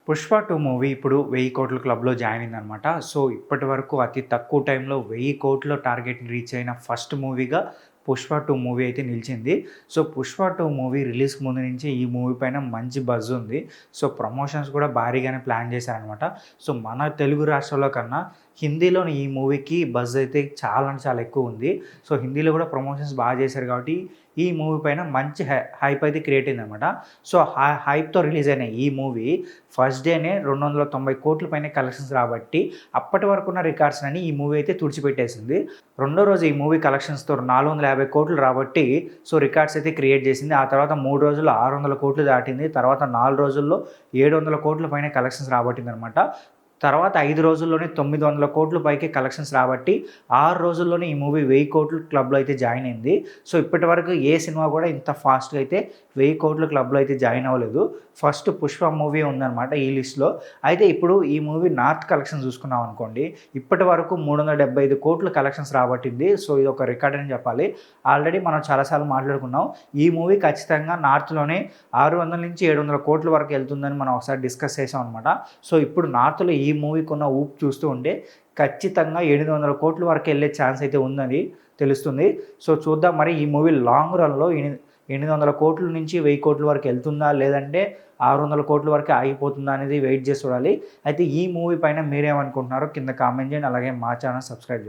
'Pushpa 2' movie ఇప్పుడు 1000 కోట్ల క్లబ్‌లో జాయిన్ అయిందనమాట. సో, ఇప్పటివరకు అతి తక్కువ టైంలో 1000 కోట్ల టార్గెట్‌ని రీచ్ అయిన ఫస్ట్ మూవీగా 'పుష్ప 2' మూవీ అయితే నిలిచింది. సో, 'పుష్ప 2' మూవీ రిలీజ్‌కి ముందు నుంచి ఈ మూవీ పైన మంచి బజ్ ఉంది. సో, ప్రమోషన్స్ కూడా భారీగానే ప్లాన్ చేశారనమాట. సో, మన తెలుగు రాష్ట్రాల్లో కన్నా హిందీలోని ఈ మూవీకి బజ్ అయితే చాలా అంటే చాలా ఎక్కువ ఉంది. సో, హిందీలో కూడా ప్రమోషన్స్ బాగా చేశారు కాబట్టి ఈ మూవీ పైన మంచి హైప్ అయితే క్రియేట్ అయిందనమాట. సో, హైప్‌తో రిలీజ్ అయిన ఈ మూవీ ఫస్ట్ డేనే 290 కోట్ల పైనే కలెక్షన్స్ రాబట్టి అప్పటి వరకున్న రికార్డ్స్‌నని ఈ మూవీ అయితే తుడిచిపెట్టేసింది. రెండో రోజు ఈ మూవీ కలెక్షన్స్‌తో 450 కోట్లు రాబట్టి సో, రికార్డ్స్ అయితే క్రియేట్ చేసింది. ఆ తర్వాత 3 రోజుల్లో 600 కోట్లు దాటింది. తర్వాత 4 రోజుల్లో 700 కోట్ల పైన కలెక్షన్స్ రాబట్టిందనమాట. తర్వాత 5 రోజుల్లోనే 900 కోట్ల పైకి కలెక్షన్స్ రాబట్టి 6 రోజుల్లోనే ఈ మూవీ 1000 కోట్ల క్లబ్‌లో అయితే జాయిన్ అయింది. సో, ఇప్పటివరకు ఏ సినిమా కూడా ఇంత ఫాస్ట్‌గా అయితే 1000 కోట్ల క్లబ్‌లో అయితే జాయిన్ అవ్వలేదు. ఫస్ట్ 'పుష్ప' మూవీ ఉందన్నమాట ఈ లిస్ట్‌లో. అయితే ఇప్పుడు ఈ మూవీ నార్త్ కలెక్షన్ చూసుకున్నాం అనుకోండి, ఇప్పటి వరకు 375 కోట్ల కలెక్షన్స్ రాబట్టింది. సో, ఇది ఒక రికార్డ్ అని చెప్పాలి. ఆల్రెడీ మనం చాలాసార్లు మాట్లాడుకున్నాం. ఈ మూవీ ఖచ్చితంగా నార్త్‌లోనే 600-700 కోట్ల వరకు వెళ్తుందని మనం ఒకసారి డిస్కస్ చేసాం అనమాట. సో, ఇప్పుడు నార్త్‌లో ఈ మూవీకి ఉన్న ఊపు చూస్తూ ఉంటే ఖచ్చితంగా 700 కోట్ల వరకు వెళ్ళే ఛాన్స్ అయితే ఉందని తెలుస్తుంది. సో, చూద్దాం మరి ఈ మూవీ లాంగ్ రన్‌లో 800 కోట్ల నుంచి 1000 కోట్ల వరకు వెళ్తుందా? లేదంటే 600 కోట్ల వరకే ఆగిపోతుందా? అనేది వెయిట్ చేసి చూడాలి. అయితే ఈ మూవీ పైన మీరేమనుకుంటున్నారో కింద కామెంట్ చేయండి. అలాగే మా ఛానల్ సబ్స్క్రైబ్ చేయండి.